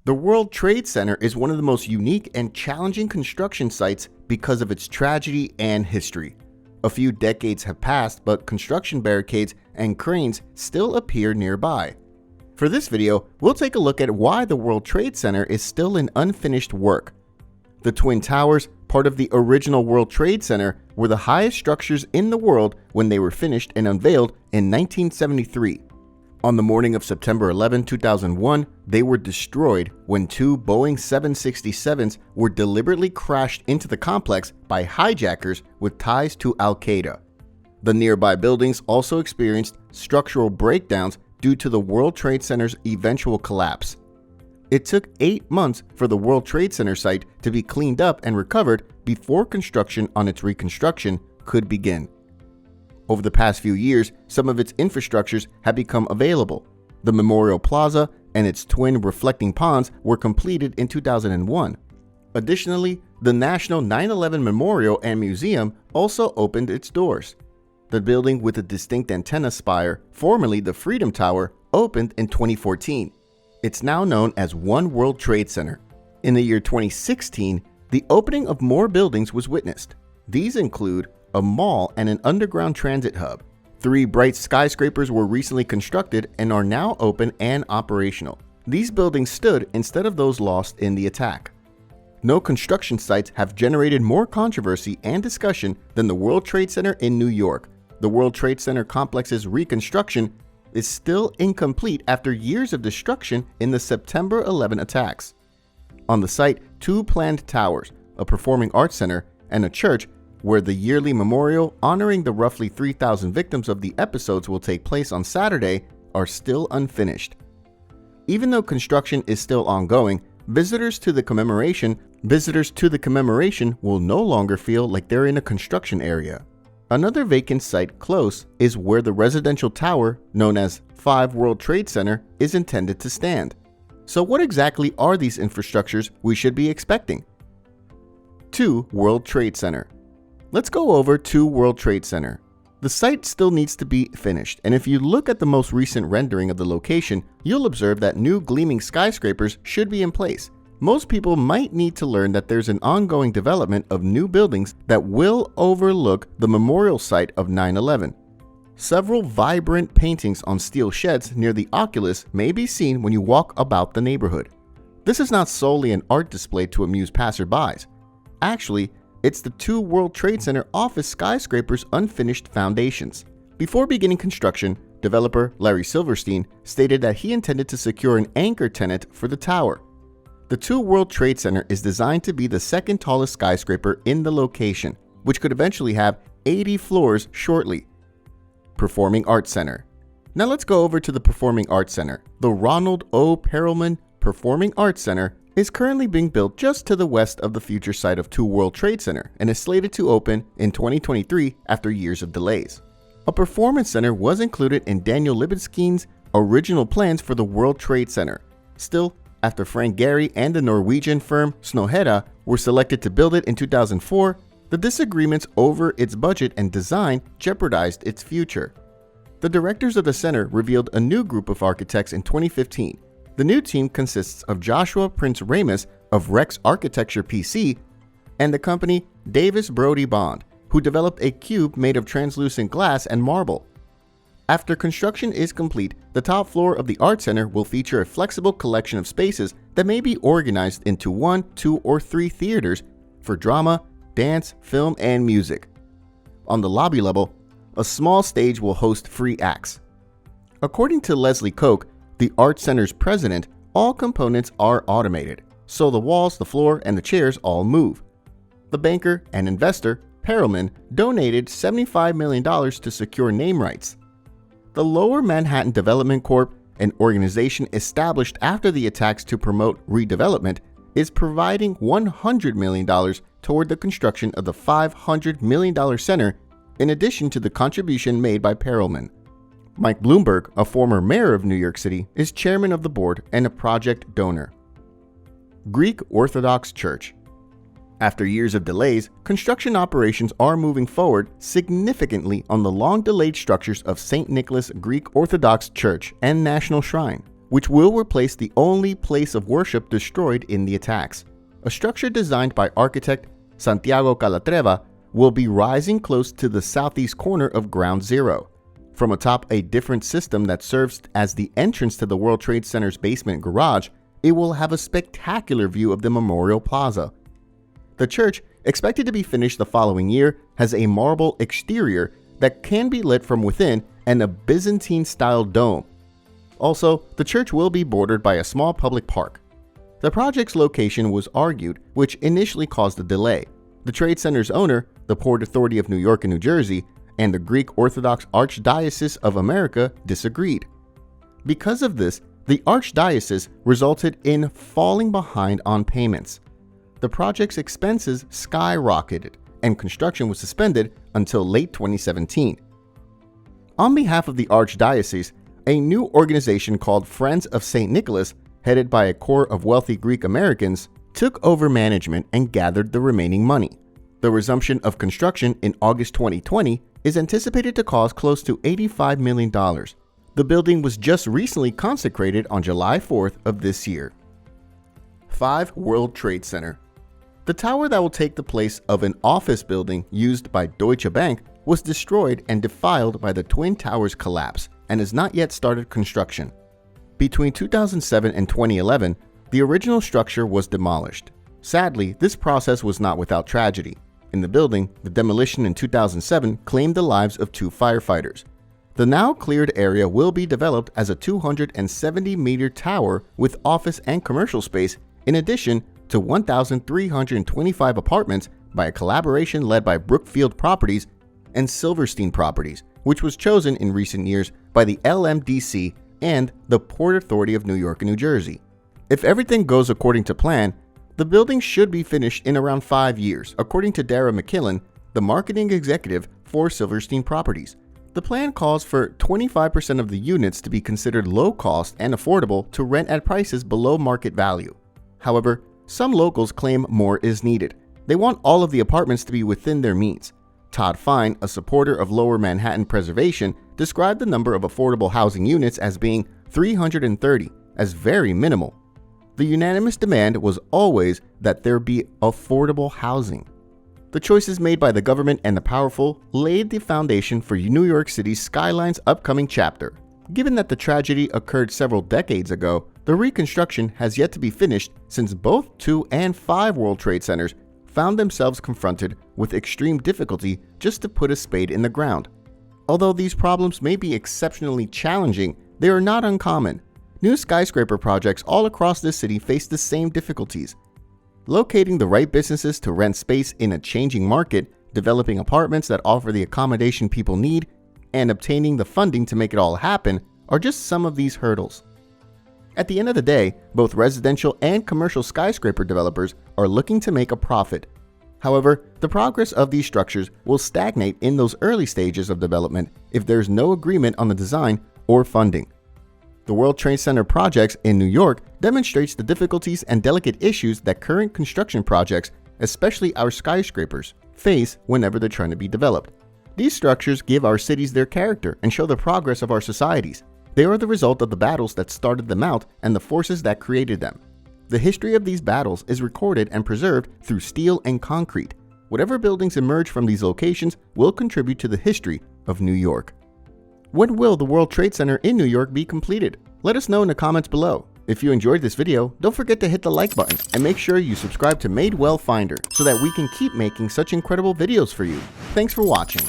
The World Trade Center is one of the most unique and challenging construction sites because of its tragedy and history. A few decades have passed, but construction barricades and cranes still appear nearby. For this video, we'll take a look at why the World Trade Center is still in unfinished work. The Twin Towers, part of the original World Trade Center, were the highest structures in the world when they were finished and unveiled in 1973. On the morning of September 11, 2001, they were destroyed when two Boeing 767s were deliberately crashed into the complex by hijackers with ties to al-Qaeda. The nearby buildings also experienced structural breakdowns due to the World Trade Center's eventual collapse. It took 8 months for the World Trade Center site to be cleaned up and recovered before construction on its reconstruction could begin. Over the past few years, some of its infrastructures have become available. The Memorial Plaza and its twin reflecting ponds were completed in 2001. Additionally, the National 9/11 Memorial and Museum also opened its doors. The building with a distinct antenna spire, formerly the Freedom Tower, opened in 2014. It's now known as One World Trade Center. In the year 2016, the opening of more buildings was witnessed. These include a mall and an underground transit hub. 3 bright skyscrapers were recently constructed and are now open and operational. These buildings stood instead of those lost in the attack. No construction sites have generated more controversy and discussion than the World Trade Center in New York. The World Trade Center complex's reconstruction is still incomplete after years of destruction in the September 11 attacks. On the site, 2 planned towers, a performing arts center, and a church where the yearly memorial honoring the roughly 3,000 victims of the episodes will take place on Saturday, are still unfinished. Even though construction is still ongoing, visitors to the commemoration will no longer feel like they're in a construction area. Another vacant site close is where the residential tower, known as 5 World Trade Center, is intended to stand. So what exactly are these infrastructures we should be expecting? 2 World Trade Center. Let's go over 2 World Trade Center. The site still needs to be finished, and if you look at the most recent rendering of the location, you'll observe that new gleaming skyscrapers should be in place. Most people might need to learn that there's an ongoing development of new buildings that will overlook the memorial site of 9/11. Several vibrant paintings on steel sheds near the Oculus may be seen when you walk about the neighborhood. This is not solely an art display to amuse passerbys. Actually, it's the 2 World Trade Center office skyscrapers' unfinished foundations. Before beginning construction, developer Larry Silverstein stated that he intended to secure an anchor tenant for the tower. The 2 World Trade Center is designed to be the second tallest skyscraper in the location, which could eventually have 80 floors shortly. Performing Arts Center. Now let's go over to the Performing Arts Center. The Ronald O. Perelman Performing Arts Center is currently being built just to the west of the future site of 2 World Trade Center and is slated to open in 2023 after years of delays. A performance center was included in Daniel Libeski's original plans for the World Trade Center. Still, after Frank Gehry and the Norwegian firm Snohetta were selected to build it in 2004, the disagreements over its budget and design jeopardized its future. The directors of the center revealed a new group of architects in 2015. The new team consists of Joshua Prince Ramus of Rex Architecture PC and the company Davis Brody Bond, who developed a cube made of translucent glass and marble. After construction is complete, the top floor of the Art Center will feature a flexible collection of spaces that may be organized into 1, 2, or 3 theaters for drama, dance, film, and music. On the lobby level, a small stage will host free acts. According to Leslie Koch, the Art Center's president, all components are automated, so the walls, the floor, and the chairs all move. The banker and investor, Perelman, donated $75 million to secure name rights. The Lower Manhattan Development Corp., an organization established after the attacks to promote redevelopment, is providing $100 million toward the construction of the $500 million center, in addition to the contribution made by Perelman. Mike Bloomberg, a former mayor of New York City, is chairman of the board and a project donor. Greek Orthodox Church. After years of delays, construction operations are moving forward significantly on the long-delayed structures of St. Nicholas Greek Orthodox Church and National Shrine, which will replace the only place of worship destroyed in the attacks. A structure designed by architect Santiago Calatrava will be rising close to the southeast corner of Ground Zero. From atop a different system that serves as the entrance to the World Trade Center's basement garage, it will have a spectacular view of the Memorial Plaza. The church, expected to be finished the following year, has a marble exterior that can be lit from within and a Byzantine-style dome. Also, the church will be bordered by a small public park. The project's location was argued, which initially caused a delay. The Trade Center's owner, the Port Authority of New York and New Jersey, and the Greek Orthodox Archdiocese of America disagreed. Because of this, the Archdiocese resulted in falling behind on payments. The project's expenses skyrocketed, and construction was suspended until late 2017. On behalf of the Archdiocese, a new organization called Friends of St. Nicholas, headed by a core of wealthy Greek Americans, took over management and gathered the remaining money. The resumption of construction in August 2020 is anticipated to cost close to $85 million. The building was just recently consecrated on July 4th of this year. 5 World Trade Center. The tower that will take the place of an office building used by Deutsche Bank was destroyed and defiled by the Twin Towers collapse and has not yet started construction. Between 2007 and 2011, the original structure was demolished. Sadly, this process was not without tragedy. In the building, the demolition in 2007 claimed the lives of 2 firefighters. The now cleared area will be developed as a 270-meter tower with office and commercial space, in addition to 1,325 apartments by a collaboration led by Brookfield Properties and Silverstein Properties, which was chosen in recent years by the LMDC and the Port Authority of New York and New Jersey. If everything goes according to plan, the building should be finished in around 5 years, according to Dara McKillen, the marketing executive for Silverstein Properties. The plan calls for 25% of the units to be considered low cost and affordable to rent at prices below market value. However, some locals claim more is needed. They want all of the apartments to be within their means. Todd Fine, a supporter of Lower Manhattan preservation, described the number of affordable housing units as being 330 as very minimal. The unanimous demand was always that there be affordable housing. The choices made by the government and the powerful laid the foundation for New York City's skyline's upcoming chapter. Given that the tragedy occurred several decades ago, the reconstruction has yet to be finished since both 2 and 5 World Trade Centers found themselves confronted with extreme difficulty just to put a spade in the ground. Although these problems may be exceptionally challenging, they are not uncommon. New skyscraper projects all across this city face the same difficulties. Locating the right businesses to rent space in a changing market, developing apartments that offer the accommodation people need, and obtaining the funding to make it all happen are just some of these hurdles. At the end of the day, both residential and commercial skyscraper developers are looking to make a profit. However, the progress of these structures will stagnate in those early stages of development if there is no agreement on the design or funding. The World Trade Center projects in New York demonstrates the difficulties and delicate issues that current construction projects, especially our skyscrapers, face whenever they're trying to be developed. These structures give our cities their character and show the progress of our societies. They are the result of the battles that started them out and the forces that created them. The history of these battles is recorded and preserved through steel and concrete. Whatever buildings emerge from these locations will contribute to the history of New York. When will the World Trade Center in New York be completed? Let us know in the comments below. If you enjoyed this video, don't forget to hit the like button and make sure you subscribe to Madewell Finder so that we can keep making such incredible videos for you. Thanks for watching.